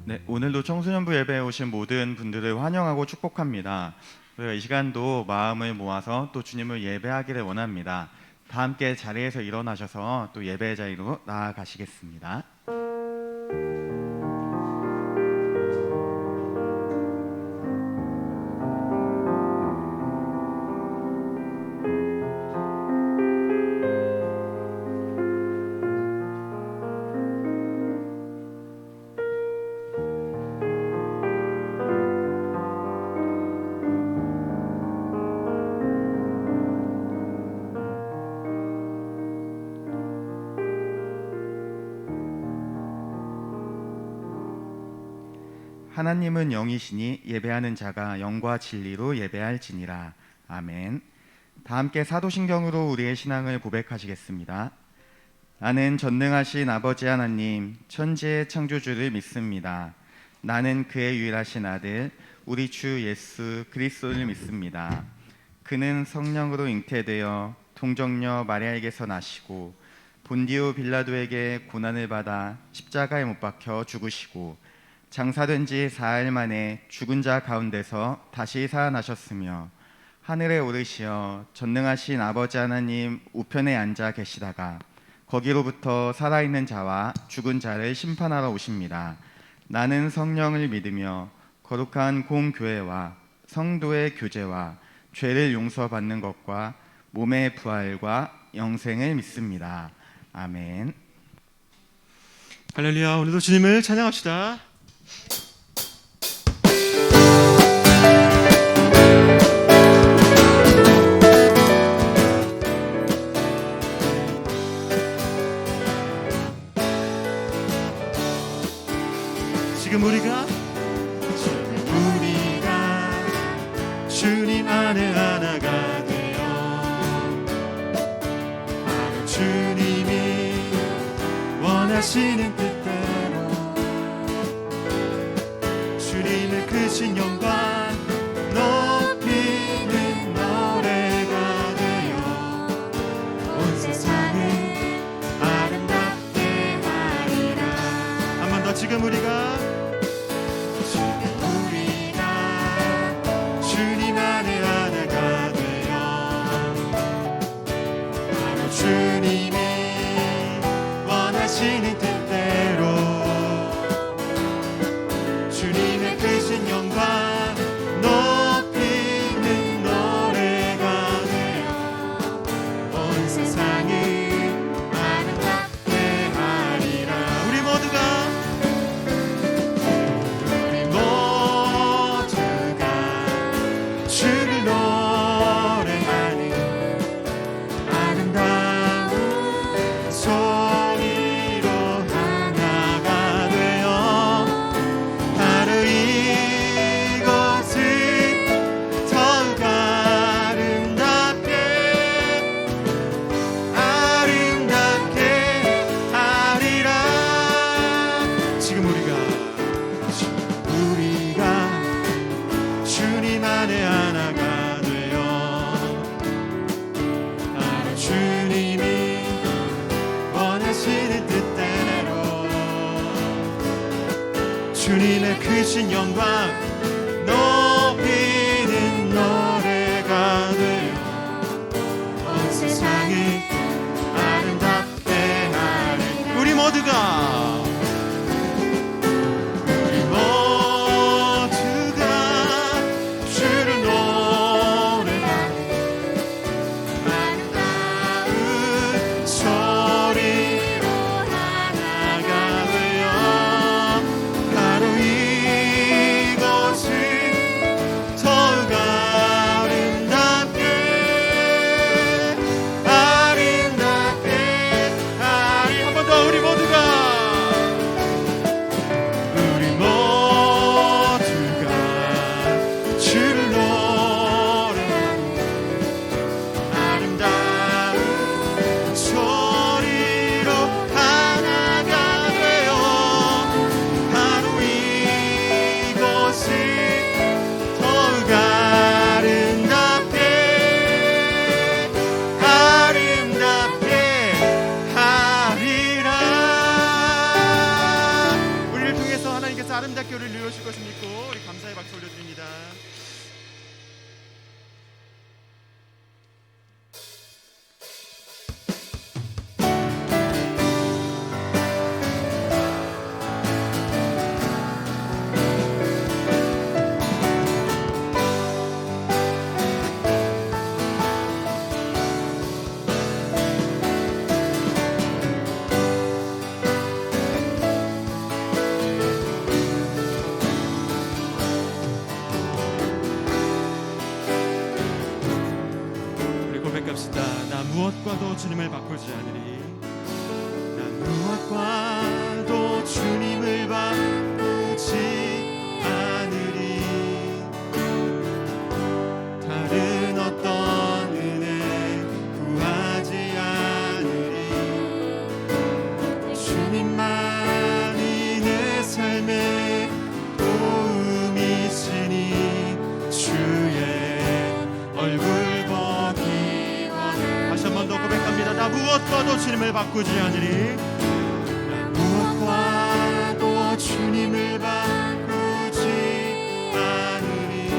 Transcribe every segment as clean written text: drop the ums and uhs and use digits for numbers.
네, 오늘도 청소년부 예배에 오신 모든 분들을 환영하고 축복합니다. 저희가 이 시간도 마음을 모아서 또 주님을 예배하기를 원합니다. 다 함께 자리에서 일어나셔서 또 예배 자리로 나아가시겠습니다. 하나님은 영이시니 예배하는 자가 영과 진리로 예배할지니라. 아멘. 다 함께 사도신경으로 우리의 신앙을 고백하시겠습니다. 나는 전능하신 아버지 하나님, 천지의 창조주를 믿습니다. 나는 그의 유일하신 아들, 우리 주 예수 그리스도를 믿습니다. 그는 성령으로 잉태되어 동정녀 마리아에게서 나시고 본디오 빌라도에게 고난을 받아 십자가에 못 박혀 죽으시고 장사된 지 4일 만에 죽은 자 가운데서 다시 살아나셨으며 하늘에 오르시어 전능하신 아버지 하나님 우편에 앉아 계시다가 거기로부터 살아있는 자와 죽은 자를 심판하러 오십니다. 나는 성령을 믿으며 거룩한 공교회와 성도의 교제와 죄를 용서받는 것과 몸의 부활과 영생을 믿습니다. 아멘. 할렐루야. 오늘도 주님을 찬양합시다. 지금 우리가 주님 안에 하나가 되어 바로 주님이 원하시는 뜻대로 주님의 크신 영광 높이는 노래가 되어 온 세상을 아름답게 하리라. 한 번 더. 지금 우리가 주님 안에 하나가 되어 바로 주님이 원하시는 뜻대로 주님의 크신 영광 높이는 노래가 되어 온 세상을 아름답게 하리라. 우리 모두가 주를 노래하는 아름다운 소리로 하나가 되어 바로 이곳을 더욱 아름답게 하리라. 지금 우리가 주님 안에 하나가 되어 바로 주님이 원하시는 뜻대로 주님의 크신 영광 높이는 노래가 되어 온 세상을 아름답게 하리. 우리 모두가 이루어질 것을 믿고 우리 감사의 박수 올려드립니다. 고백합시다. 나 무엇과도 주님을 바꾸지 않으리. 나 무엇과도 주님을 바꾸지 않으리. 다른 어떤 은혜 구하지 않으리. 주님만이 내 삶의 도움이시니 주의 얼굴 고백합니다. 나 무엇과도 주님을 바꾸지 않으리. 나 무엇과도 주님을 바꾸지 않으리.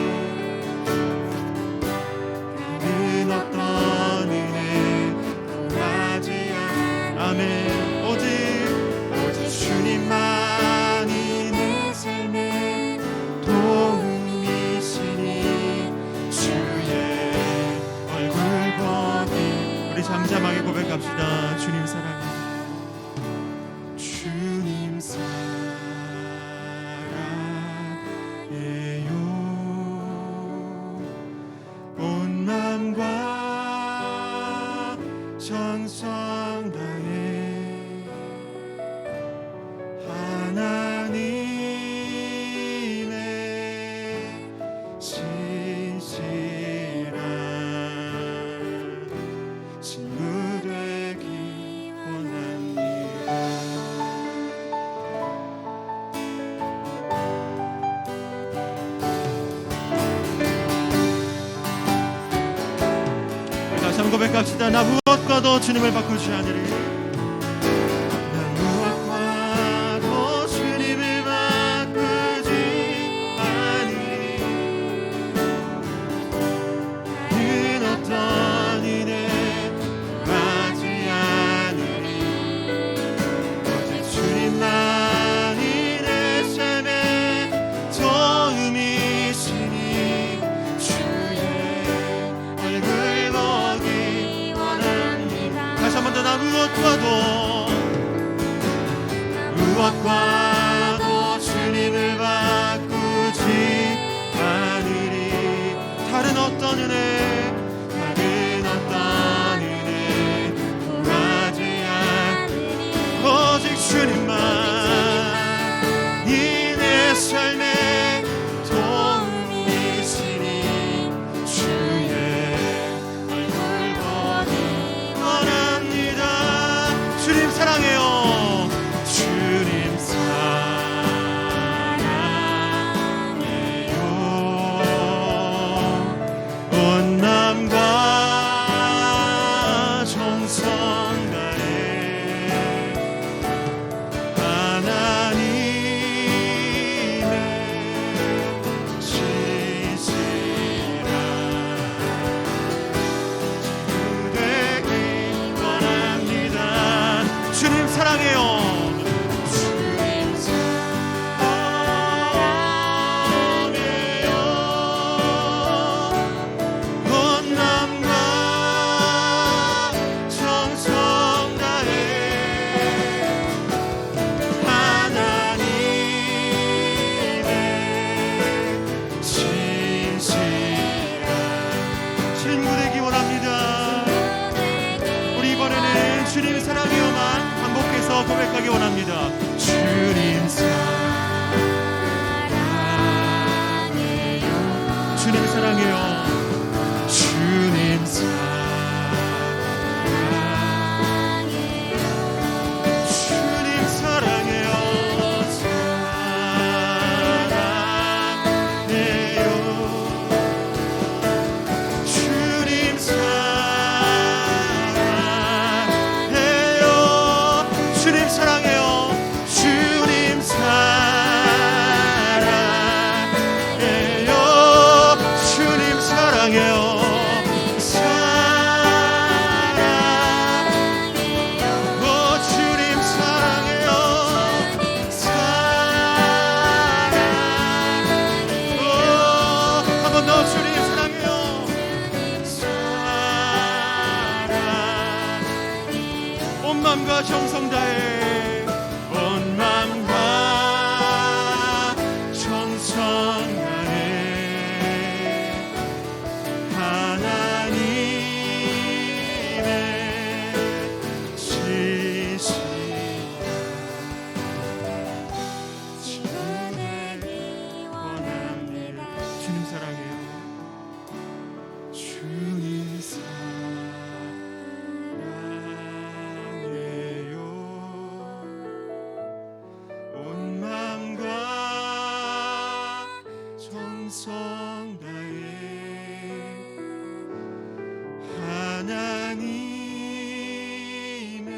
다른 어떤 은혜 구하지 않으리. 아멘. 오직 주님만이 내 삶의 도움이시니 주의 얼굴 보기. 우리 잠잠하게 고백합시다. 주님 사랑해. 주님 사랑해요. 온 마음과 정성 다해 하나님의 진실한 친구 되기 원합니다. 다시 한번 고백합시다. 나 무엇과도 주님을 바꾸지 않으리. 나 무엇과도 주님을 바꾸지 않으리. 다른 어떤 은혜 주님만이 내 삶의 도움이시니 주의 얼굴 보기 원합니다. 다시 한 번 더. 나 무엇과도 주님을 바꾸지 않으리. 다른 어떤 은혜 구하지 않으리. 오직 주님만이 내 삶의 도움이시니 주의 얼굴 보기 원합니다. 주님 사랑해요. 주님 사랑해요. 온 마음과 정성 사랑해요. 주님 사랑해요. 온 마음과 정성 다해 하나님의 진실한 친구 되기 원합니다. 우리 이번에는 주님 사랑해요만 반복해서 고백하기 원합니다. 주님 사랑해요. 주님 사랑해요. 주님 사랑해요. 주님 사랑해요. 사랑해요. 주님 사랑해요. 주님 사랑해요. 주님 사랑해요. 마음과 정성 다해 온 마음과 정성 다해 하나님의 지시 지구되기 원합니다. 주님 사랑해요. 주님 사랑해요. 온 마음과 정성 다해 하나님의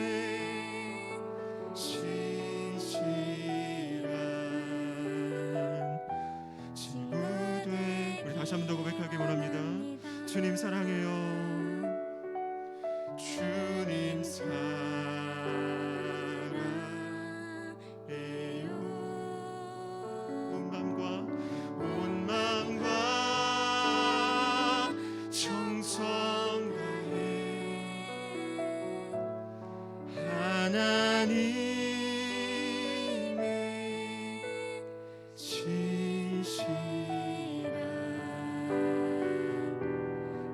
신실한 친구들. 우리 다시 한 번 더 고백하기 원합니다. 주님 사랑해요. 주님 사랑해요. 온 마음과 정성 다해 하나님의 진실한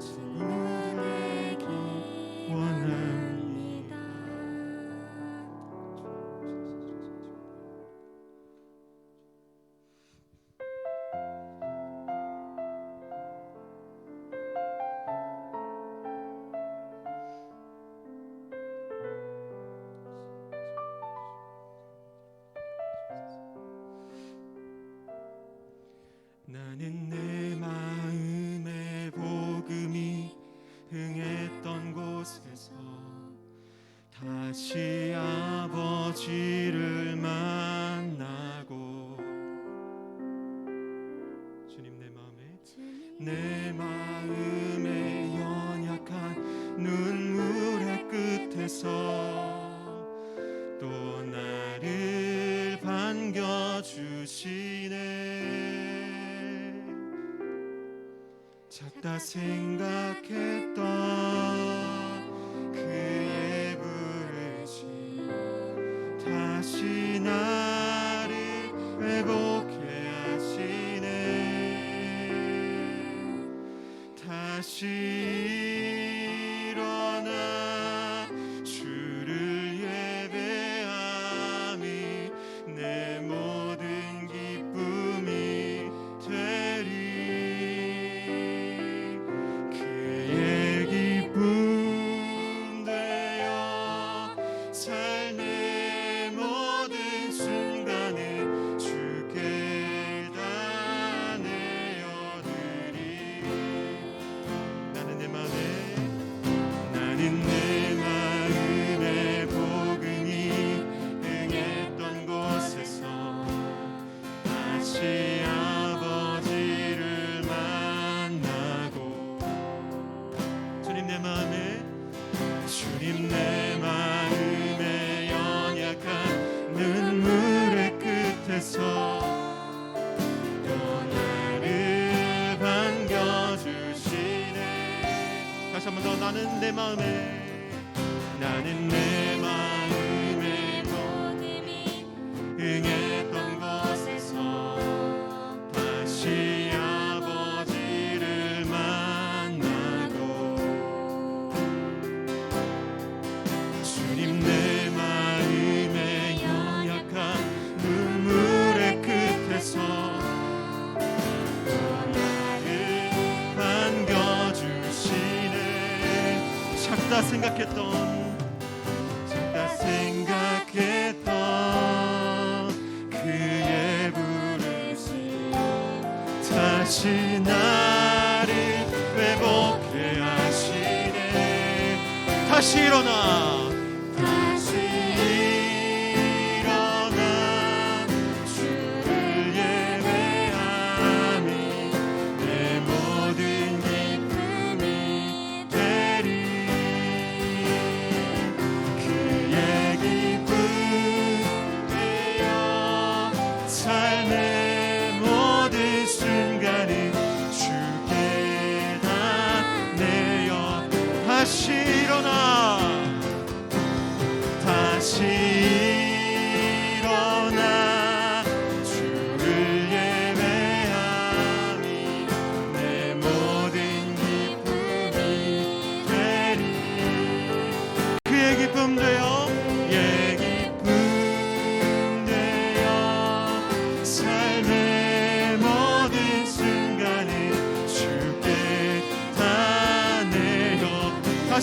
친구되기 원합니다. 나는 내 마음의 복음이 흥했던 곳에서 다시 아버지를 만나고 주님 내 마음의 연약한 눈물의 끝에서 또 나를 반겨주시네. 작다 생각했던 그의 부르심 다시 나를 회복해 하시네. 다시 일어나 주를 예배함이 내 모든 기쁨이 되리. 그의 기쁨 되어 삶의 모든 순간을 주께 다 내어드리. 나는 내 마음의 복음이 응했던 곳에서 다시 아버지를 만나고 주님 내 마음의 연약한 눈물의 끝에서 또 나를 반겨주시네. 다시 한 번 더 나는 내 마음의 복음이 응했던 곳에서 다시 아버지를 만나고 주님 내 마음의 연약한 눈물의 끝에서 또 나를 반겨주시네. 작다 생각했던 그의 부르심 다시 나를 회복해 하시네. 다시 일어나 주를 예배함이 내 모든 기쁨이 되리. 그의 기쁨 되어 삶의 모든 순간을 주께 다 내어 다시 일어나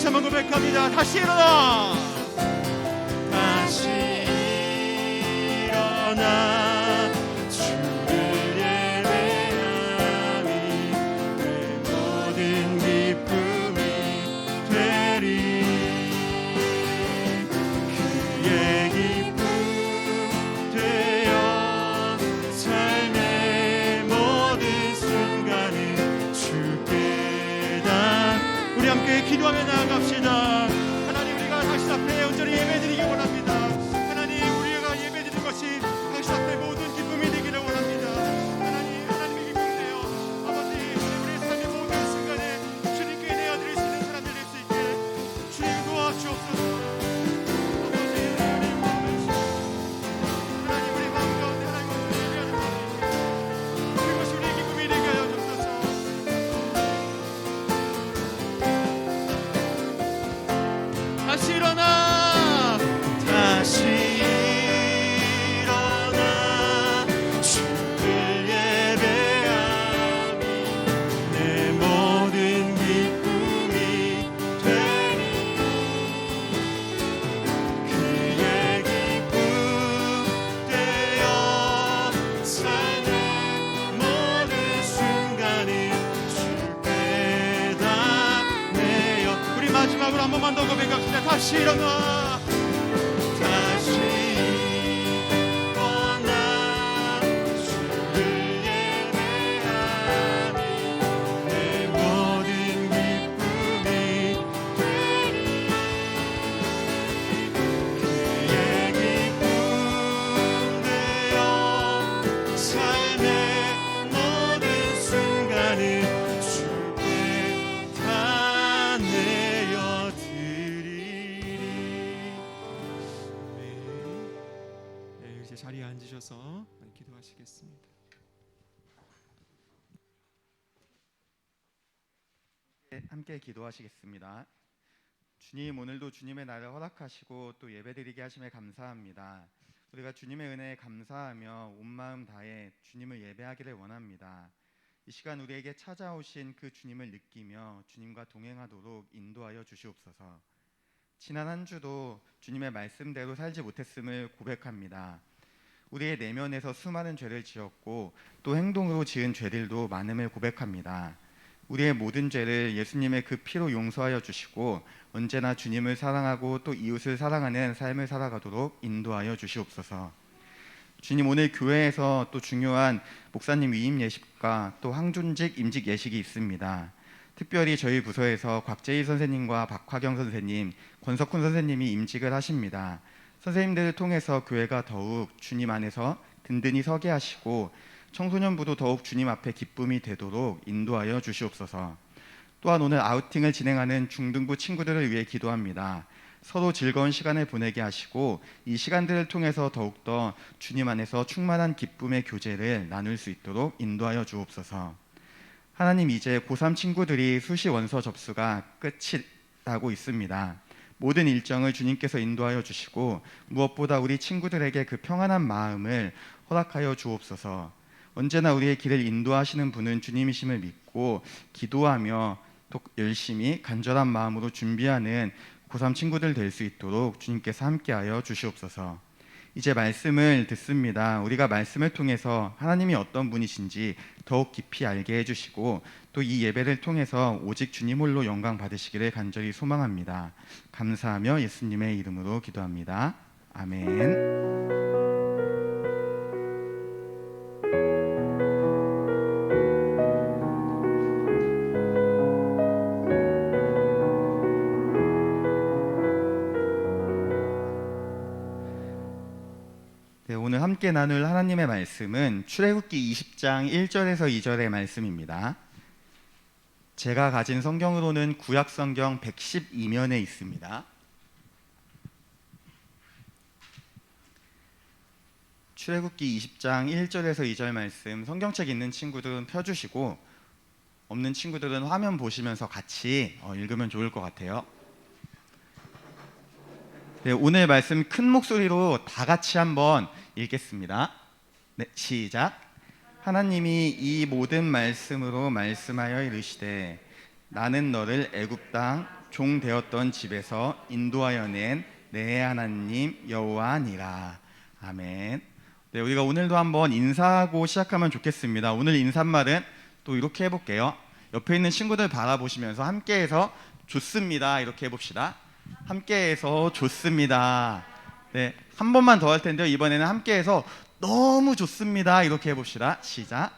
다시 한번 고백합니다. 다시 일어나, 다시 일어나 주를 예배하니 내 모든 기쁨이 되리. 그의 기쁨 되어 삶의 모든 순간을 주께 다. 우리 함께 기도하며 나아갑시다. 하나님, 우리가 당신 앞에 온전히 예배드리기 원합니다. 하나님, 우리가 예배드리는 것이 당신 앞에 모든 기쁨이 되기를 원합니다. 하나님, 하나님의 기쁨 되어 아버지 우리의 삶의 모든 순간에 주님께 내어드릴 수 있는 사람들 될 수 있게 주님 도와주옵소서. 아버지, 하나님 마음을 주시옵소서. 하나님, 우리 마음 가운데 하나님 앞에 예배하는 마음이 그것이 우리의 기쁨이 되게 하여 주옵소서. 다시 일어나, 다시 일어나 주를 예배하니 내 모든 기쁨이 되리. 그의 기쁨 되어 삶의 모든 순간을 주께 다 내어. 우리 마지막으로 한 번만 더 고백합시다. 다시 일어나, 다시 일어나 주를 예배하니 내 모든 기쁨이 되리. 그의 기쁨 되어 삶의 모든 순간을 주께 다 내어 드리리. 네, 이제 자리에 앉으셔서 기도하시겠습니다. 함께 기도하시겠습니다. 주님, 오늘도 주님의 날을 허락하시고 또 예배드리게 하심에 감사합니다. 우리가 주님의 은혜에 감사하며 온 마음 다해 주님을 예배하기를 원합니다. 이 시간 우리에게 찾아오신 그 주님을 느끼며 주님과 동행하도록 인도하여 주시옵소서. 지난 한 주도 주님의 말씀대로 살지 못했음을 고백합니다. 우리의 내면에서 수많은 죄를 지었고 또 행동으로 지은 죄들도 많음을 고백합니다. 우리의 모든 죄를 예수님의 그 피로 용서하여 주시고 언제나 주님을 사랑하고 또 이웃을 사랑하는 삶을 살아가도록 인도하여 주시옵소서. 주님, 오늘 교회에서 또 중요한 목사님 위임 예식과 또 황존직 임직 예식이 있습니다. 특별히 저희 부서에서 곽재희 선생님과 박화경 선생님, 권석훈 선생님이 임직을 하십니다. 선생님들을 통해서 교회가 더욱 주님 안에서 든든히 서게 하시고 청소년부도 더욱 주님 앞에 기쁨이 되도록 인도하여 주시옵소서. 또한 오늘 아우팅을 진행하는 중등부 친구들을 위해 기도합니다. 서로 즐거운 시간을 보내게 하시고 이 시간들을 통해서 더욱더 주님 안에서 충만한 기쁨의 교제를 나눌 수 있도록 인도하여 주옵소서. 하나님, 이제 고3 친구들이 수시 원서 접수가 끝이 나고 있습니다. 모든 일정을 주님께서 인도하여 주시고 무엇보다 우리 친구들에게 그 평안한 마음을 허락하여 주옵소서. 언제나 우리의 길을 인도하시는 분은 주님이심을 믿고 기도하며 또 열심히 간절한 마음으로 준비하는 고3 친구들 될 수 있도록 주님께서 함께하여 주시옵소서. 이제 말씀을 듣습니다. 우리가 말씀을 통해서 하나님이 어떤 분이신지 더욱 깊이 알게 해주시고 또 이 예배를 통해서 오직 주님 홀로 영광 받으시기를 간절히 소망합니다. 감사하며 예수님의 이름으로 기도합니다. 아멘. 네, 오늘 함께 나눌 하나님의 말씀은 출애굽기 20장 1절에서 2절의 말씀입니다. 제가 가진 성경으로는 구약 성경 112면에 있습니다. 출애굽기 20장 1절에서 2절 말씀, 성경책 있는 친구들은 펴주시고 없는 친구들은 화면 보시면서 같이 읽으면 좋을 것 같아요. 네, 오늘 말씀 큰 목소리로 다 같이 한번 읽겠습니다. 네, 시작. 하나님이 이 모든 말씀으로 말씀하여 이르시되 나는 너를 애굽 땅 종 되었던 집에서 인도하여 낸 내 하나님 여호와니라. 아멘. 네, 우리가 오늘도 한번 인사하고 시작하면 좋겠습니다. 오늘 인사말은 또 이렇게 해볼게요. 옆에 있는 친구들 바라보시면서 함께해서 좋습니다 이렇게 해봅시다. 함께해서 좋습니다. 네, 한 번만 더 할 텐데요. 이번에는 함께해서 너무 좋습니다 이렇게 해봅시다. 시작.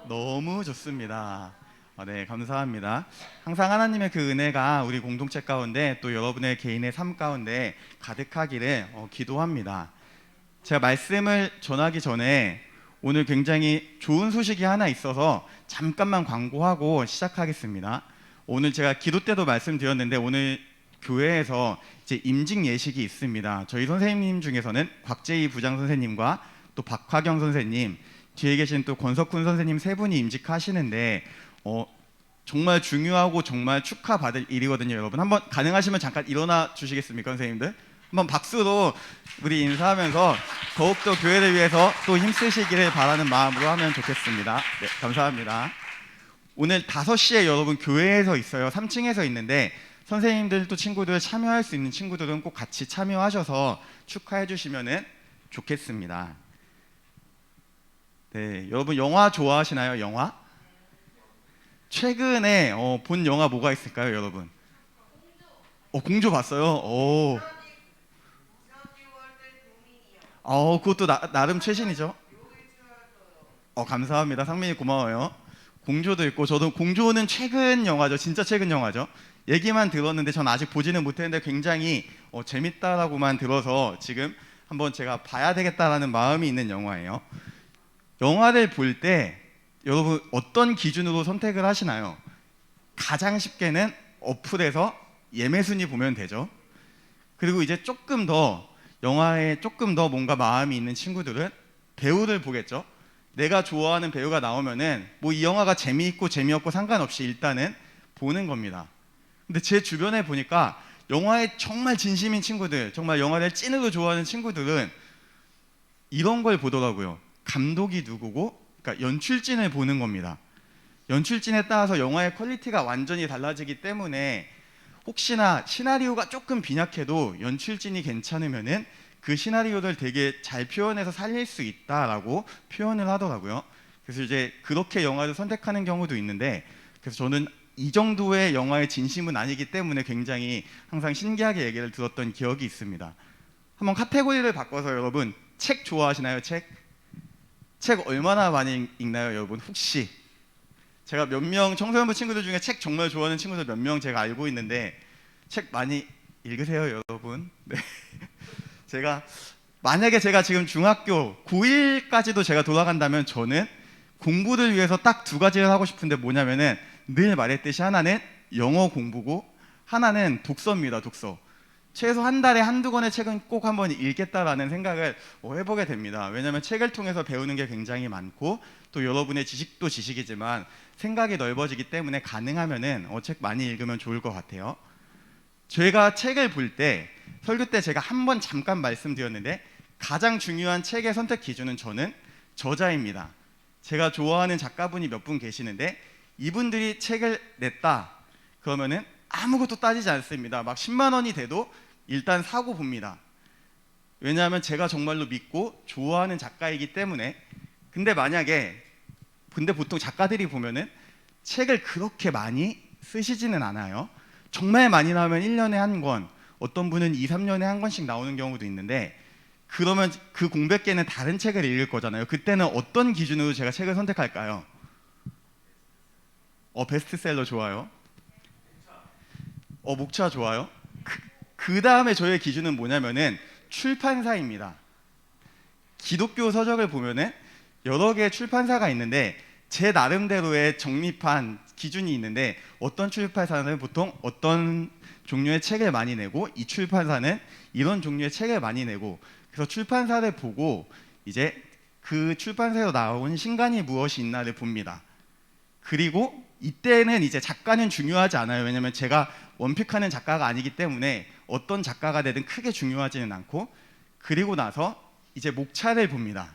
너무 좋습니다. 네, 감사합니다. 항상 하나님의 그 은혜가 우리 공동체 가운데 또 여러분의 개인의 삶 가운데 가득하기를 기도합니다. 제가 말씀을 전하기 전에 오늘 굉장히 좋은 소식이 하나 있어서 잠깐만 광고하고 시작하겠습니다. 오늘 제가 기도 때도 말씀드렸는데 오늘 교회에서 이제 임직 예식이 있습니다. 저희 선생님 중에서는 곽재희 부장 선생님과 또 박화경 선생님, 뒤에 계신 또 권석훈 선생님 세 분이 임직하시는데 정말 중요하고 정말 축하받을 일이거든요. 여러분 한번 가능하시면 잠깐 일어나 주시겠습니까, 선생님들? 한번 박수로 우리 인사하면서 더욱더 교회를 위해서 또 힘쓰시기를 바라는 마음으로 하면 좋겠습니다. 네, 감사합니다. 오늘 5시에 여러분 교회에서 있어요. 3층에서 있는데 선생님들 또 친구들 참여할 수 있는 친구들은 꼭 같이 참여하셔서 축하해 주시면 좋겠습니다. 네, 여러분 영화 좋아하시나요? 영화? 최근에 본 영화 뭐가 있을까요, 여러분? 공조 봤어요? 그것도 나름 최신이죠. 감사합니다. 상민이 고마워요. 공조도 있고 저도 공조는 최근 영화죠. 진짜 최근 영화죠. 얘기만 들었는데 전 아직 보지는 못했는데 굉장히 재밌다라고만 들어서 지금 한번 제가 봐야 되겠다라는 마음이 있는 영화예요. 영화를 볼 때 여러분 어떤 기준으로 선택을 하시나요? 가장 쉽게는 어플에서 예매 순위 보면 되죠. 그리고 이제 조금 더 영화에 조금 더 뭔가 마음이 있는 친구들은 배우를 보겠죠. 내가 좋아하는 배우가 나오면은 뭐 이 영화가 재미있고 재미없고 상관없이 일단은 보는 겁니다. 근데 제 주변에 보니까 영화에 정말 진심인 친구들, 정말 영화를 찐으로 좋아하는 친구들은 이런 걸 보더라고요. 감독이 누구고, 그러니까 연출진을 보는 겁니다. 연출진에 따라서 영화의 퀄리티가 완전히 달라지기 때문에 혹시나 시나리오가 조금 빈약해도 연출진이 괜찮으면은 그 시나리오를 되게 잘 표현해서 살릴 수 있다라고 표현을 하더라고요. 그래서 이제 그렇게 영화를 선택하는 경우도 있는데, 그래서 저는 이 정도의 영화의 진심은 아니기 때문에 굉장히 항상 신기하게 얘기를 들었던 기억이 있습니다. 한번 카테고리를 바꿔서 여러분 책 좋아하시나요? 책 얼마나 많이 읽나요, 여러분? 혹시 제가 몇 명 청소년부 친구들 중에 책 정말 좋아하는 친구들 몇 명 제가 알고 있는데 책 많이 읽으세요, 여러분? 네. 만약에 제가 지금 중학교 고1까지도 제가 돌아간다면 저는 공부를 위해서 딱 2가지를 하고 싶은데 뭐냐면은 늘 말했듯이 하나는 영어 공부고 하나는 독서입니다. 독서. 최소 한 달에 1~2권의 책은 꼭 한번 읽겠다라는 생각을 해보게 됩니다. 왜냐하면 책을 통해서 배우는 게 굉장히 많고 또 여러분의 지식도 지식이지만 생각이 넓어지기 때문에 가능하면은 책 많이 읽으면 좋을 것 같아요. 제가 책을 볼 때 설교 때 제가 한번 잠깐 말씀드렸는데 가장 중요한 책의 선택 기준은 저는 저자입니다. 제가 좋아하는 작가분이 몇 분 계시는데 이분들이 책을 냈다 그러면은 아무것도 따지지 않습니다. 막 10만 원이 돼도 일단 사고 봅니다. 왜냐하면 제가 정말로 믿고 좋아하는 작가이기 때문에. 근데 보통 작가들이 보면은 책을 그렇게 많이 쓰시지는 않아요. 정말 많이 나오면 1년에 1권, 어떤 분은 2~3년에 1권씩 나오는 경우도 있는데, 그러면 그 공백기에는 다른 책을 읽을 거잖아요. 그때는 어떤 기준으로 제가 책을 선택할까요? 베스트셀러 좋아요. 목차 좋아요. 그 다음에 저의 기준은 뭐냐면은 출판사입니다. 기독교 서적을 보면은 여러 개의 출판사가 있는데 제 나름대로의 정립한 기준이 있는데, 어떤 출판사는 보통 어떤 종류의 책을 많이 내고 이 출판사는 이런 종류의 책을 많이 내고, 그래서 출판사를 보고 이제 그 출판사에서 나온 신간이 무엇이 있나를 봅니다. 그리고 이때는 이제 작가는 중요하지 않아요. 왜냐면 제가 원픽하는 작가가 아니기 때문에 어떤 작가가 되든 크게 중요하지는 않고, 그리고 나서 이제 목차를 봅니다.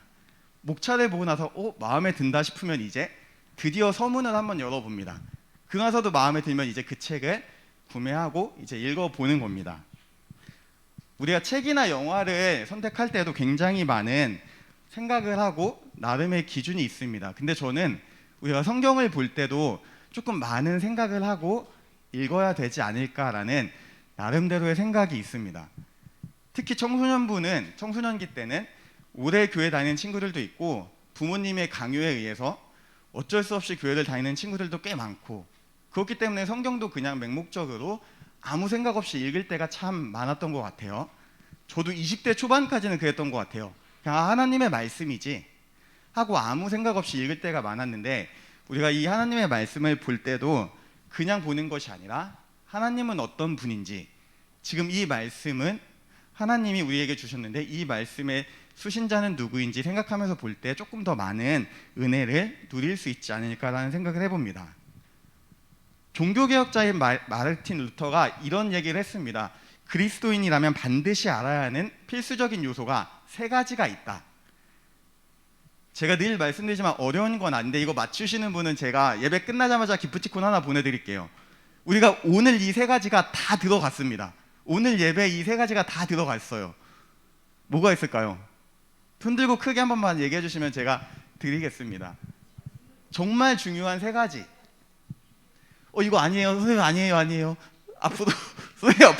목차를 보고 나서 마음에 든다 싶으면 이제 드디어 서문을 한번 열어봅니다. 그 나서도 마음에 들면 이제 그 책을 구매하고 이제 읽어보는 겁니다. 우리가 책이나 영화를 선택할 때도 굉장히 많은 생각을 하고 나름의 기준이 있습니다. 근데 저는 우리가 성경을 볼 때도 조금 많은 생각을 하고 읽어야 되지 않을까라는 나름대로의 생각이 있습니다. 특히 청소년기 때는 오래 교회 다니는 친구들도 있고 부모님의 강요에 의해서 어쩔 수 없이 교회를 다니는 친구들도 꽤 많고, 그렇기 때문에 성경도 그냥 맹목적으로 아무 생각 없이 읽을 때가 참 많았던 것 같아요. 저도 20대 초반까지는 그랬던 것 같아요. 그냥 하나님의 말씀이지 하고 아무 생각 없이 읽을 때가 많았는데, 우리가 이 하나님의 말씀을 볼 때도 그냥 보는 것이 아니라 하나님은 어떤 분인지, 지금 이 말씀은 하나님이 우리에게 주셨는데 이 말씀의 수신자는 누구인지 생각하면서 볼 때 조금 더 많은 은혜를 누릴 수 있지 않을까라는 생각을 해봅니다. 종교개혁자인 마르틴 루터가 이런 얘기를 했습니다. 그리스도인이라면 반드시 알아야 하는 필수적인 요소가 3가지가 있다. 제가 늘 말씀드리지만 어려운 건 아닌데 이거 맞추시는 분은 제가 예배 끝나자마자 기프티콘 하나 보내드릴게요. 우리가 오늘 이 3가지가 다 들어갔습니다. 오늘 예배 이 3가지가 다 들어갔어요. 뭐가 있을까요? 손 들고 크게 한 번만 얘기해 주시면 제가 드리겠습니다. 정말 중요한 3가지. 이거 아니에요. 선생님 아니에요. 앞으로 선생님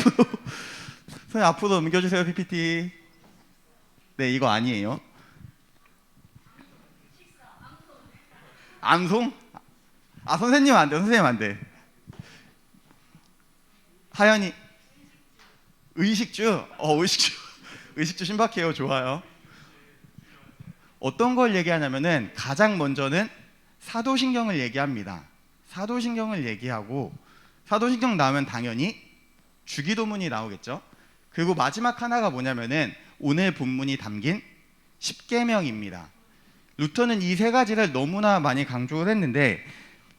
앞으로 넘겨주세요. PPT. 네, 이거 아니에요. 암송? 선생님 안 돼. 선생님 안 돼. 하연이 의식주. 의식주 신박해요. 좋아요. 어떤 걸 얘기하냐면은 가장 먼저는 사도신경을 얘기합니다. 사도신경을 얘기하고, 사도신경 나오면 당연히 주기도문이 나오겠죠. 그리고 마지막 하나가 뭐냐면은 오늘 본문이 담긴 십계명입니다. 루터는 이 3가지를 너무나 많이 강조를 했는데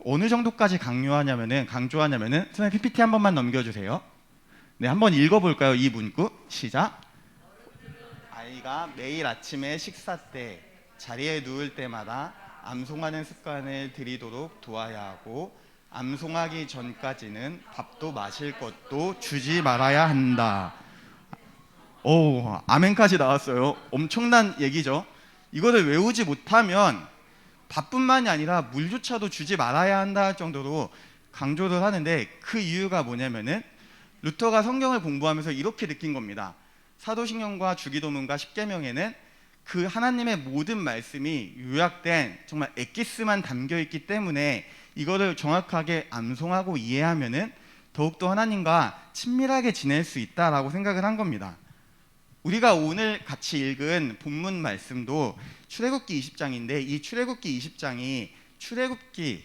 어느 정도까지 강조하냐면은 선생님 PPT 한 번만 넘겨주세요. 네, 한번 읽어볼까요? 이 문구 시작. 아이가 매일 아침에 식사 때 자리에 누울 때마다 암송하는 습관을 들이도록 도와야 하고, 암송하기 전까지는 밥도 마실 것도 주지 말아야 한다. 아멘까지 나왔어요. 엄청난 얘기죠. 이거를 외우지 못하면 밥뿐만이 아니라 물조차도 주지 말아야 한다 할 정도로 강조를 하는데, 그 이유가 뭐냐면은 루터가 성경을 공부하면서 이렇게 느낀 겁니다. 사도신경과 주기도문과 십계명에는 그 하나님의 모든 말씀이 요약된 정말 엑기스만 담겨 있기 때문에 이거를 정확하게 암송하고 이해하면은 더욱더 하나님과 친밀하게 지낼 수 있다라고 생각을 한 겁니다. 우리가 오늘 같이 읽은 본문 말씀도 출애굽기 20장인데 이 출애굽기 20장이 출애굽기의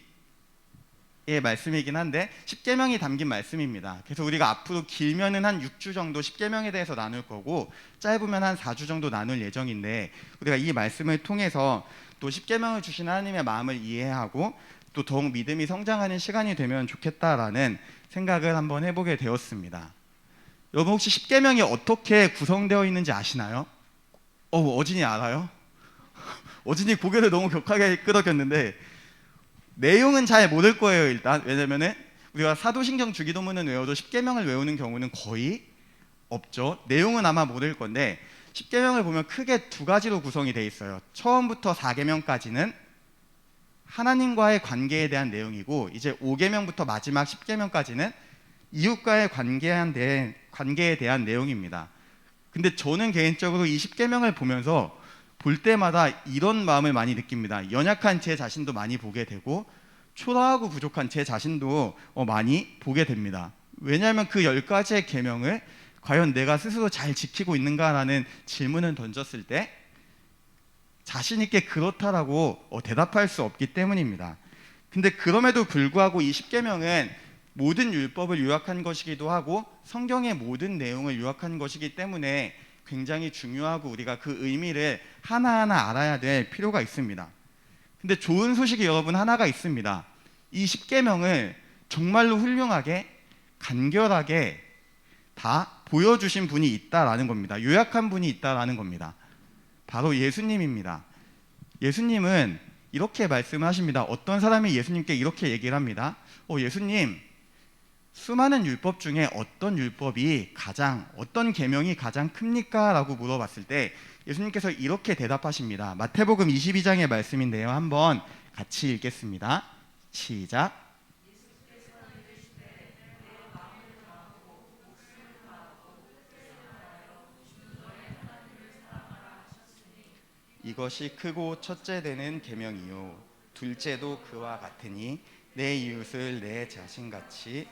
말씀이긴 한데 십계명이 담긴 말씀입니다. 그래서 우리가 앞으로 길면은 한 6주 정도 십계명에 대해서 나눌 거고, 짧으면 한 4주 정도 나눌 예정인데, 우리가 이 말씀을 통해서 또 십계명을 주신 하나님의 마음을 이해하고 또 더욱 믿음이 성장하는 시간이 되면 좋겠다라는 생각을 한번 해보게 되었습니다. 여러분 혹시 십계명이 어떻게 구성되어 있는지 아시나요? 어진이 알아요? 어진이 고개를 너무 격하게 끄덕였는데 내용은 잘 모를 거예요. 일단 왜냐면은 우리가 사도신경 주기도문은 외워도 십계명을 외우는 경우는 거의 없죠. 내용은 아마 모를 건데 십계명을 보면 크게 2가지로 구성이 되어 있어요. 처음부터 4계명까지는 하나님과의 관계에 대한 내용이고, 이제 5계명부터 마지막 10계명까지는 이웃과의 관계에 대한 내용입니다. 근데 저는 개인적으로 이 십계명을 보면서 볼 때마다 이런 마음을 많이 느낍니다. 연약한 제 자신도 많이 보게 되고 초라하고 부족한 제 자신도 많이 보게 됩니다. 왜냐하면 그 10가지의 계명을 과연 내가 스스로 잘 지키고 있는가라는 질문을 던졌을 때 자신 있게 그렇다라고 대답할 수 없기 때문입니다. 근데 그럼에도 불구하고 이 십계명은 모든 율법을 요약한 것이기도 하고 성경의 모든 내용을 요약한 것이기 때문에 굉장히 중요하고 우리가 그 의미를 하나하나 알아야 될 필요가 있습니다. 근데 좋은 소식이 여러분 하나가 있습니다. 이 십계명을 정말로 훌륭하게 간결하게 다 보여주신 분이 있다라는 겁니다. 요약한 분이 있다라는 겁니다. 바로 예수님입니다. 예수님은 이렇게 말씀하십니다. 어떤 사람이 예수님께 이렇게 얘기를 합니다. 예수님, 수많은 율법 중에 어떤 계명이 가장 큽니까? 라고 물어봤을 때 예수님께서 이렇게 대답하십니다. 마태복음 22장의 말씀인데요. 한번 같이 읽겠습니다. 시작. 이것이 크고 첫째 되는 계명이요 둘째도 그와 같으니 내 이웃을 내 자신같이.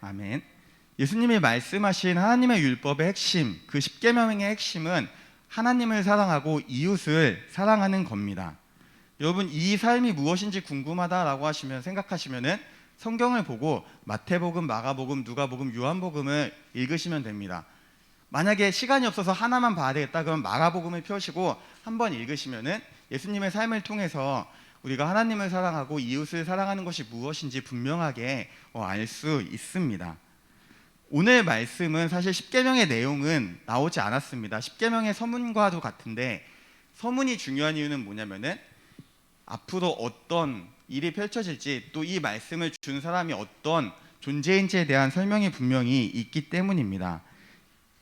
아멘. 예수님이 말씀하신 하나님의 율법의 핵심, 그 십계명의 핵심은 하나님을 사랑하고 이웃을 사랑하는 겁니다. 여러분, 이 삶이 무엇인지 궁금하다라고 생각하시면은 성경을 보고 마태복음, 마가복음, 누가복음, 요한복음을 읽으시면 됩니다. 만약에 시간이 없어서 하나만 봐야 되겠다 그러면 마가복음을 펴시고 한번 읽으시면은 예수님의 삶을 통해서 우리가 하나님을 사랑하고 이웃을 사랑하는 것이 무엇인지 분명하게 알 수 있습니다. 오늘 말씀은 사실 십계명의 내용은 나오지 않았습니다. 십계명의 서문과도 같은데 서문이 중요한 이유는 뭐냐면은 앞으로 어떤 일이 펼쳐질지 또 이 말씀을 준 사람이 어떤 존재인지에 대한 설명이 분명히 있기 때문입니다.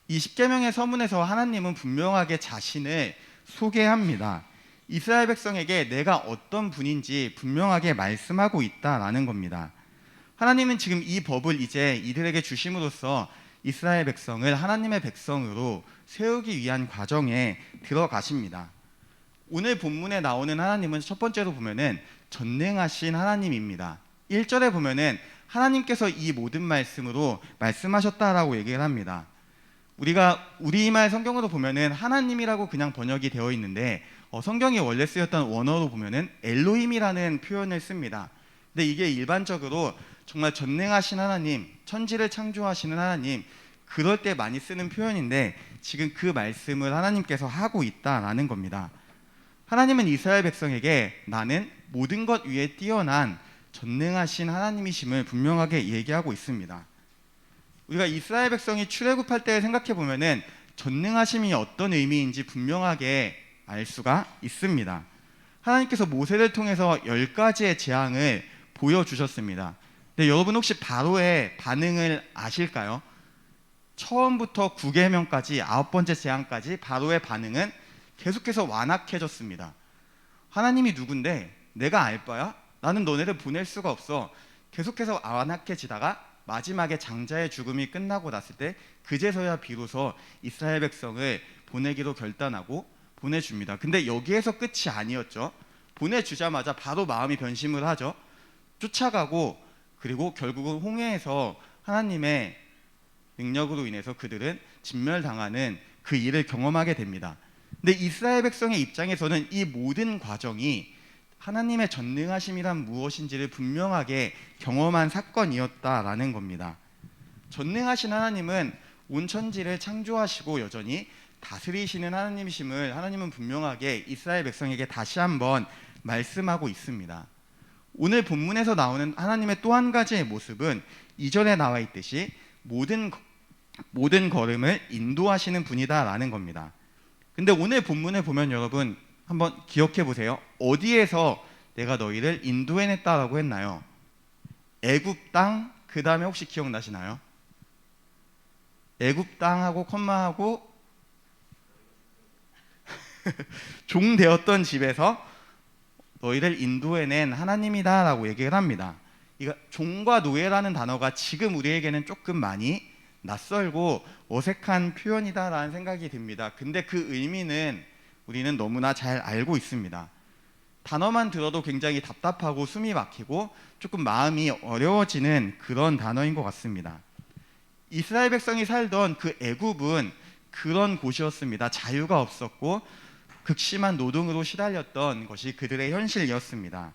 이 십계명의 서문에서 하나님은 분명하게 자신을 소개합니다. 이스라엘 백성에게 내가 어떤 분인지 분명하게 말씀하고 있다라는 겁니다. 하나님은 지금 이 법을 이제 이들에게 주심으로써 이스라엘 백성을 하나님의 백성으로 세우기 위한 과정에 들어가십니다. 오늘 본문에 나오는 하나님은 첫 번째로 보면은 전능하신 하나님입니다. 1절에 보면은 하나님께서 이 모든 말씀으로 말씀하셨다라고 얘기를 합니다. 우리가 우리말 성경으로 보면은 하나님이라고 그냥 번역이 되어 있는데 성경이 원래 쓰였던 원어로 보면은 엘로힘이라는 표현을 씁니다. 근데 이게 일반적으로 정말 전능하신 하나님, 천지를 창조하시는 하나님, 그럴 때 많이 쓰는 표현인데 지금 그 말씀을 하나님께서 하고 있다라는 겁니다. 하나님은 이스라엘 백성에게 나는 모든 것 위에 뛰어난 전능하신 하나님이심을 분명하게 얘기하고 있습니다. 우리가 이스라엘 백성이 출애굽할 때 생각해 보면은 전능하심이 어떤 의미인지 분명하게 알 수가 있습니다. 하나님께서 모세를 통해서 10가지의 재앙을 보여주셨습니다. 근데 여러분 혹시 바로의 반응을 아실까요? 처음부터 9계명까지 9번째 재앙까지 바로의 반응은 계속해서 완악해졌습니다. 하나님이 누군데 내가 알 바야? 나는 너네를 보낼 수가 없어. 계속해서 완악해지다가 마지막에 장자의 죽음이 끝나고 났을 때 그제서야 비로소 이스라엘 백성을 보내기로 결단하고 보내줍니다. 근데 여기에서 끝이 아니었죠. 보내주자마자 바로 마음이 변심을 하죠. 쫓아가고 그리고 결국은 홍해에서 하나님의 능력으로 인해서 그들은 진멸당하는 그 일을 경험하게 됩니다. 근데 이스라엘 백성의 입장에서는 이 모든 과정이 하나님의 전능하심이란 무엇인지를 분명하게 경험한 사건이었다라는 겁니다. 전능하신 하나님은 온 천지를 창조하시고 여전히 다스리시는 하나님이심을 하나님은 분명하게 이스라엘 백성에게 다시 한번 말씀하고 있습니다. 오늘 본문에서 나오는 하나님의 또 한 가지의 모습은 이전에 나와 있듯이 모든 걸음을 인도하시는 분이다라는 겁니다. 근데 오늘 본문에 보면 여러분 한번 기억해 보세요. 어디에서 내가 너희를 인도해냈다라고 했나요? 애굽 땅, 그 다음에 혹시 기억나시나요? 애굽 땅하고 콤마하고 종 되었던 집에서 너희를 인도해낸 하나님이다라고 얘기를 합니다. 이거 종과 노예라는 단어가 지금 우리에게는 조금 많이 낯설고 어색한 표현이다라는 생각이 듭니다. 근데 그 의미는 우리는 너무나 잘 알고 있습니다. 단어만 들어도 굉장히 답답하고 숨이 막히고 조금 마음이 어려워지는 그런 단어인 것 같습니다. 이스라엘 백성이 살던 그 애굽은 그런 곳이었습니다. 자유가 없었고 극심한 노동으로 시달렸던 것이 그들의 현실이었습니다.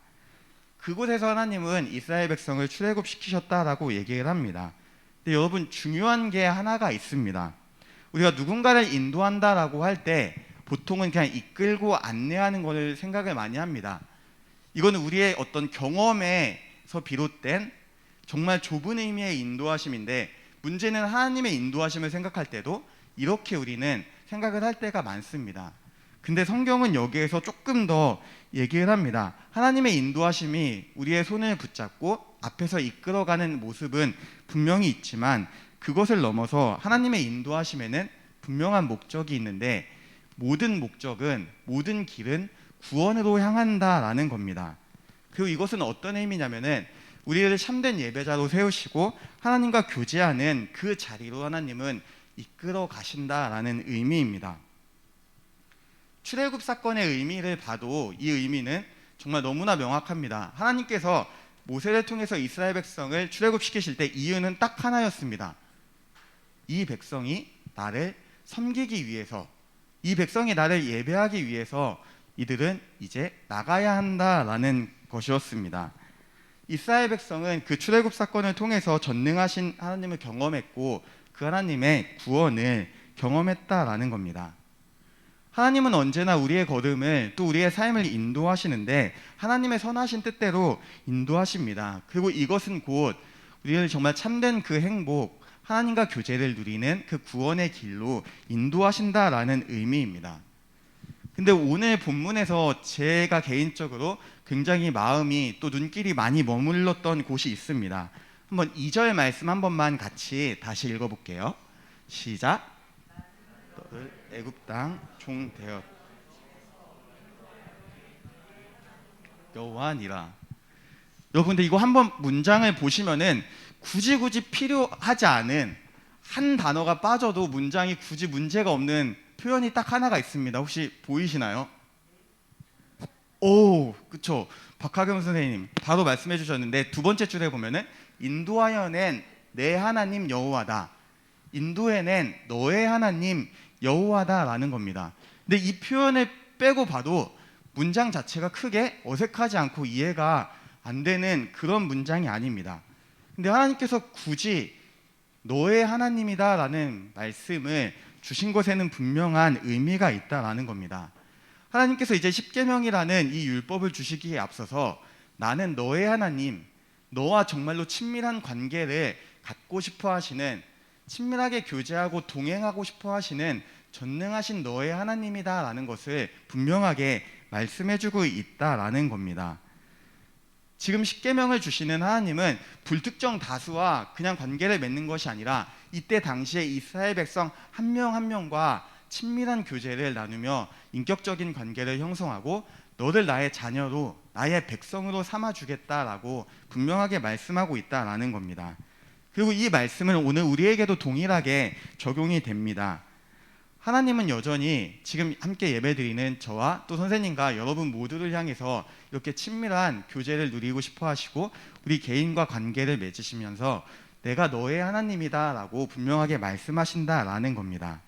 그곳에서 하나님은 이스라엘 백성을 출애굽시키셨다라고 얘기를 합니다. 근데 여러분 중요한 게 하나가 있습니다. 우리가 누군가를 인도한다라고 할 때 보통은 그냥 이끌고 안내하는 것을 생각을 많이 합니다. 이거는 우리의 어떤 경험에서 비롯된 정말 좁은 의미의 인도하심인데 문제는 하나님의 인도하심을 생각할 때도 이렇게 우리는 생각을 할 때가 많습니다. 근데 성경은 여기에서 조금 더 얘기를 합니다. 하나님의 인도하심이 우리의 손을 붙잡고 앞에서 이끌어가는 모습은 분명히 있지만 그것을 넘어서 하나님의 인도하심에는 분명한 목적이 있는데 모든 목적은, 모든 길은 구원으로 향한다라는 겁니다. 그리고 이것은 어떤 의미냐면은 우리를 참된 예배자로 세우시고 하나님과 교제하는 그 자리로 하나님은 이끌어 가신다라는 의미입니다. 출애굽 사건의 의미를 봐도 이 의미는 정말 너무나 명확합니다. 하나님께서 모세를 통해서 이스라엘 백성을 출애굽시키실 때 이유는 딱 하나였습니다. 이 백성이 나를 섬기기 위해서, 이 백성이 나를 예배하기 위해서 이들은 이제 나가야 한다라는 것이었습니다. 이스라엘 백성은 그 출애굽 사건을 통해서 전능하신 하나님을 경험했고 그 하나님의 구원을 경험했다라는 겁니다. 하나님은 언제나 우리의 걸음을 또 우리의 삶을 인도하시는데 하나님의 선하신 뜻대로 인도하십니다. 그리고 이것은 곧 우리를 정말 참된 그 행복, 하나님과 교제를 누리는 그 구원의 길로 인도하신다라는 의미입니다. 근데 오늘 본문에서 제가 개인적으로 굉장히 마음이 또 눈길이 많이 머물렀던 곳이 있습니다. 한번 2절 말씀 한 번만 같이 다시 읽어볼게요. 시작. 너를 애굽 땅 종 되었 여호와니라. 여러분, 근데 이거 한번 문장을 보시면은 굳이 필요하지 않은 한 단어가 빠져도 문장이 굳이 문제가 없는 표현이 딱 하나가 있습니다. 혹시 보이시나요? 오, 그쵸. 박하경 선생님 바로 말씀해 주셨는데 두 번째 줄에 보면은 인도하여 낸 내 하나님 여호와다. 인도해낸 너의 하나님 여호와다라는 겁니다. 근데 이 표현을 빼고 봐도 문장 자체가 크게 어색하지 않고 이해가 안 되는 그런 문장이 아닙니다. 근데 하나님께서 굳이 너의 하나님이다라는 말씀을 주신 것에는 분명한 의미가 있다라는 겁니다. 하나님께서 이제 십계명이라는 이 율법을 주시기에 앞서서 나는 너의 하나님, 너와 정말로 친밀한 관계를 갖고 싶어 하시는, 친밀하게 교제하고 동행하고 싶어 하시는 전능하신 너의 하나님이다라는 것을 분명하게 말씀해주고 있다라는 겁니다. 지금 십계명을 주시는 하나님은 불특정 다수와 그냥 관계를 맺는 것이 아니라 이때 당시에 이스라엘 백성 한 명 한 명과 친밀한 교제를 나누며 인격적인 관계를 형성하고 너를 나의 자녀로, 나의 백성으로 삼아주겠다라고 분명하게 말씀하고 있다라는 겁니다. 그리고 이 말씀은 오늘 우리에게도 동일하게 적용이 됩니다. 하나님은 여전히 지금 함께 예배드리는 저와 또 선생님과 여러분 모두를 향해서 이렇게 친밀한 교제를 누리고 싶어 하시고 우리 개인과 관계를 맺으시면서 내가 너의 하나님이다라고 분명하게 말씀하신다라는 겁니다.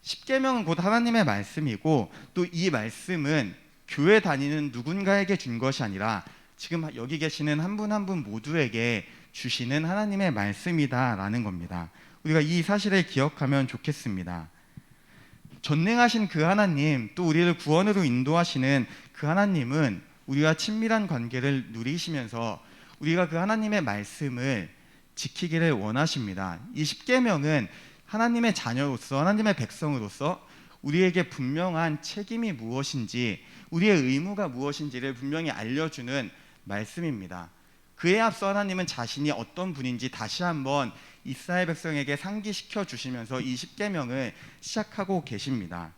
십계명은 곧 하나님의 말씀이고 또 이 말씀은 교회 다니는 누군가에게 준 것이 아니라 지금 여기 계시는 한 분 한 분 모두에게 주시는 하나님의 말씀이다라는 겁니다. 우리가 이 사실을 기억하면 좋겠습니다. 전능하신 그 하나님, 또 우리를 구원으로 인도하시는 그 하나님은 우리와 친밀한 관계를 누리시면서 우리가 그 하나님의 말씀을 지키기를 원하십니다. 이 십계명은 하나님의 자녀로서, 하나님의 백성으로서 우리에게 분명한 책임이 무엇인지, 우리의 의무가 무엇인지를 분명히 알려주는 말씀입니다. 그에 앞서 하나님은 자신이 어떤 분인지 다시 한번 이스라엘 백성에게 상기시켜 주시면서 이 십계명을 시작하고 계십니다.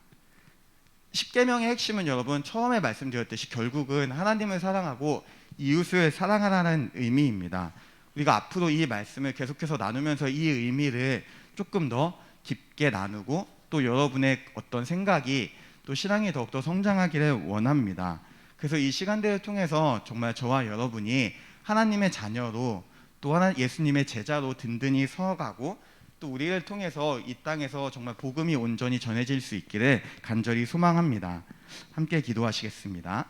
십계명의 핵심은 여러분 처음에 말씀드렸듯이 결국은 하나님을 사랑하고 이웃을 사랑하라는 의미입니다. 우리가 앞으로 이 말씀을 계속해서 나누면서 이 의미를 조금 더 깊게 나누고 또 여러분의 어떤 생각이 또 신앙이 더욱더 성장하기를 원합니다. 그래서 이 시간들을 통해서 정말 저와 여러분이 하나님의 자녀로 또 예수님의 제자로 든든히 서가고 또 우리를 통해서 이 땅에서 정말 복음이 온전히 전해질 수 있기를 간절히 소망합니다. 함께 기도하시겠습니다.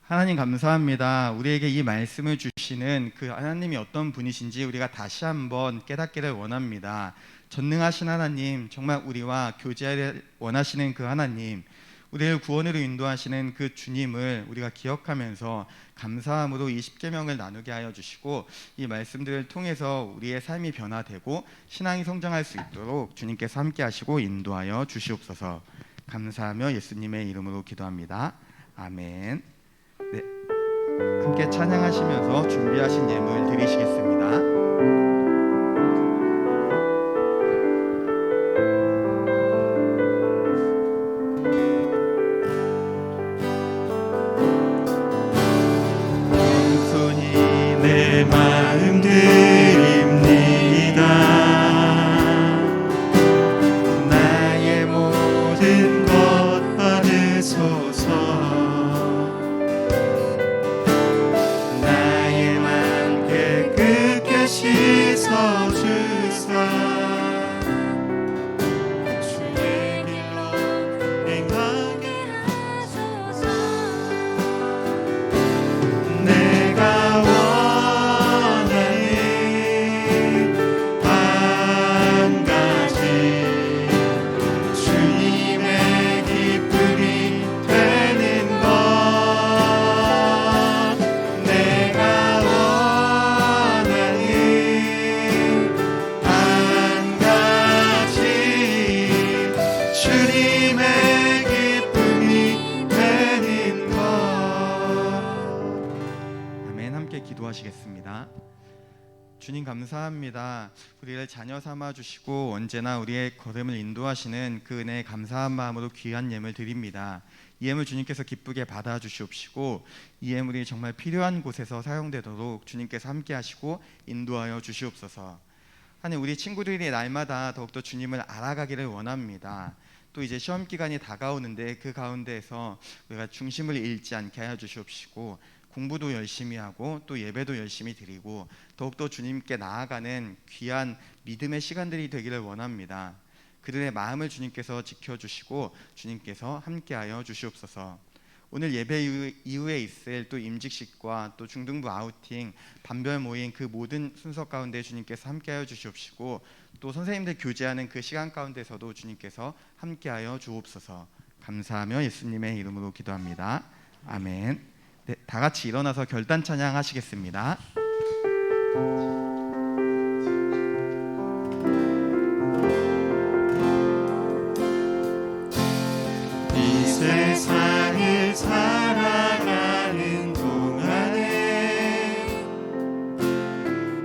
하나님 감사합니다. 우리에게 이 말씀을 주시는 그 하나님이 어떤 분이신지 우리가 다시 한번 깨닫기를 원합니다. 전능하신 하나님, 정말 우리와 교제를 원하시는 그 하나님, 우리를 구원으로 인도하시는 그 주님을 우리가 기억하면서 감사함으로 이 십계명을 나누게 하여 주시고 이 말씀들을 통해서 우리의 삶이 변화되고 신앙이 성장할 수 있도록 주님께서 함께 하시고 인도하여 주시옵소서. 감사하며 예수님의 이름으로 기도합니다. 아멘. 네, 함께 찬양하시면서 준비하신 예물 드리시겠습니다. 내 마음 드립니다. 나의 모든 것 받으소서. 나의 맘 깨끗게 씻어주사. 주의 길로 행하게 하소서. 내가 기도하시겠습니다. 주님 감사합니다. 우리를 자녀 삼아 주시고 언제나 우리의 걸음을 인도하시는 그 은혜에 감사한 마음으로 귀한 예물 드립니다. 이 예물 주님께서 기쁘게 받아 주시옵시고 이 예물이 정말 필요한 곳에서 사용되도록 주님께서 함께 하시고 인도하여 주시옵소서. 하나님, 우리 친구들이 날마다 더욱더 주님을 알아가기를 원합니다. 또 이제 시험 기간이 다가오는데 그 가운데에서 우리가 중심을 잃지 않게 하여 주시옵시고 공부도 열심히 하고 또 예배도 열심히 드리고 더욱더 주님께 나아가는 귀한 믿음의 시간들이 되기를 원합니다. 그들의 마음을 주님께서 지켜주시고 주님께서 함께하여 주시옵소서. 오늘 예배 이후에 있을 또 임직식과 또 중등부 아우팅, 반별 모임 그 모든 순서 가운데 주님께서 함께하여 주시옵시고 또 선생님들 교제하는 그 시간 가운데서도 주님께서 함께하여 주옵소서. 감사하며 예수님의 이름으로 기도합니다. 아멘. 네, 다 같이 일어나서 결단 찬양 하시겠습니다. 이 세상을 살아가는 동안에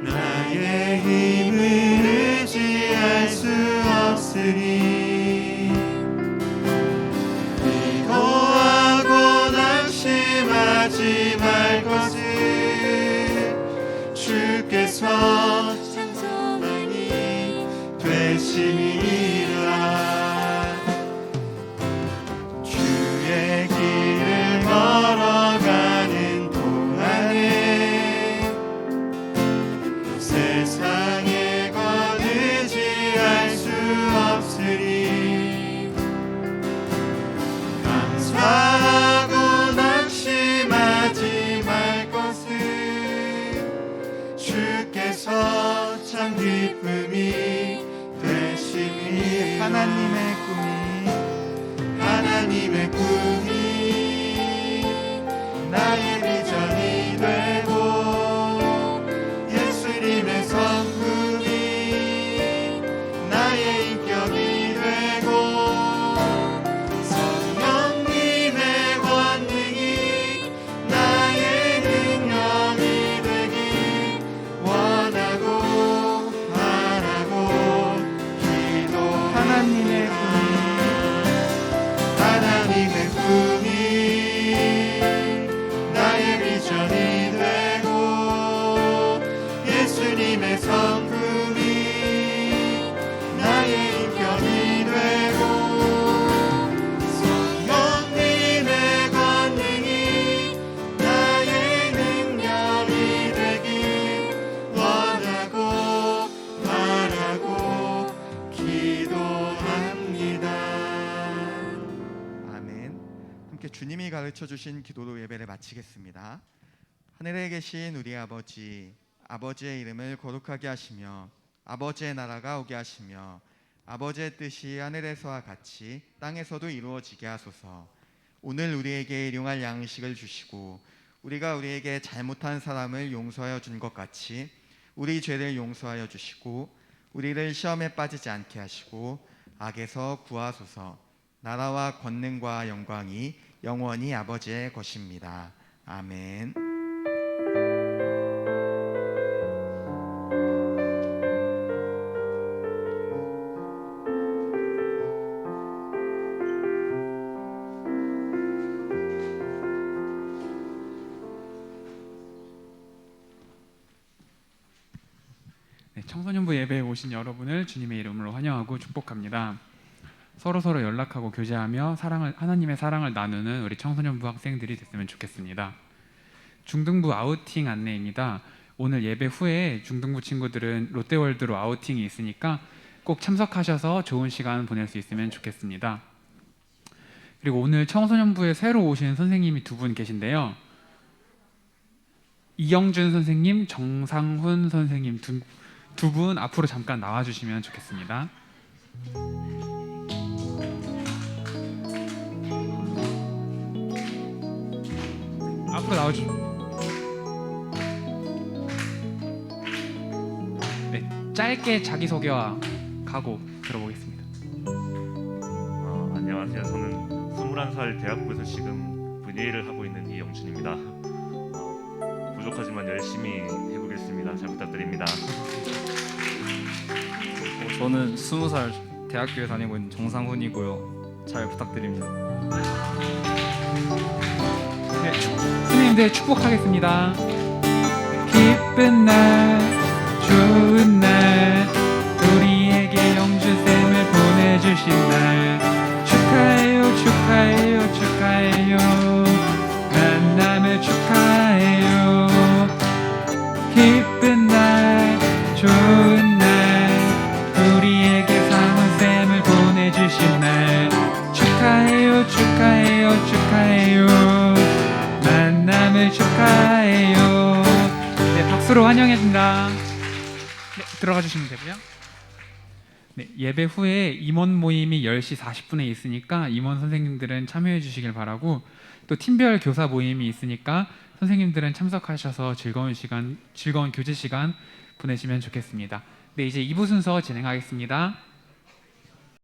나의 힘을 의지할 수 없으니 하지 말 것을 주께서 찬송하니 되심이라. 주의 길을 걸어가는 동안에 세상에 건 의지할 수 없으니 감사하고 낙심하지 말 것을 주께서 참 기쁨이 되심이. 하나님의 꿈이 나의 비전이 되고 예수님의 성품이 나의 인격이 되고 성령님의 권능이 나의 능력이 되길 원하고 바라고 기도합니다. 하나님의 꿈이 나의 비전이 되고 예수님의 성품이 나의 인격이 되고 성령님의 권능이 나의 능력이 되길 원하고 바라고 기도합니다. 아멘. 함께 주님이 가르쳐 주신 기도로 예배를 마치겠습니다. 하늘에 계신 우리 아버지, 아버지의 이름을 거룩하게 하시며 아버지의 나라가 오게 하시며 아버지의 뜻이 하늘에서와 같이 땅에서도 이루어지게 하소서. 오늘 우리에게 일용할 양식을 주시고 우리가 우리에게 잘못한 사람을 용서하여 준 것 같이 우리 죄를 용서하여 주시고 우리를 시험에 빠지지 않게 하시고 악에서 구하소서. 나라와 권능과 영광이 영원히 아버지의 것입니다. 아멘. 네, 청소년부 예배에 오신 여러분을 주님의 이름으로 환영하고 축복합니다. 서로 연락하고 교제하며 하나님의 사랑을 나누는 우리 청소년부 학생들이 됐으면 좋겠습니다. 중등부 아우팅 안내입니다. 오늘 예배 후에 중등부 친구들은 롯데월드로 아우팅이 있으니까 꼭 참석하셔서 좋은 시간 보낼 수 있으면 좋겠습니다. 그리고 오늘 청소년부에 새로 오신 선생님이 두 분 계신데요. 이영준 선생님, 정상훈 선생님 두 분 앞으로 잠깐 나와주시면 좋겠습니다. 앞으로 나와주시면. 네, 짧게 자기소개와 각오 들어보겠습니다. 안녕하세요. 저는 21살 대학부에서 지금 분예일을 하고 있는 이영준입니다. 부족하지만 열심히 해보겠습니다. 잘 부탁드립니다. 저는 20살 대학교에 다니고 있는 정상훈이고요. 잘 부탁드립니다. 네, 선생님들 축복하겠습니다. 기쁜 날, 좋은 날, 우리에게 영주쌤을 보내주신 날, 축하해요, 축하해요, 축하해요. 만남을 축하해요. 기쁜 날, 좋은 날, 우리에게 상훈쌤을 보내주신 날, 축하해요, 축하해요, 축하해요. 만남을 축하해요. 네, 박수로 환영해준다. 네, 들어가 주시면 되고요. 네, 예배 후에 임원 모임이 10시 40분에 있으니까 임원 선생님들은 참여해 주시길 바라고, 또 팀별 교사 모임이 있으니까 선생님들은 참석하셔서 즐거운 교제 시간 보내시면 좋겠습니다. 네, 이제 2부 순서 진행하겠습니다.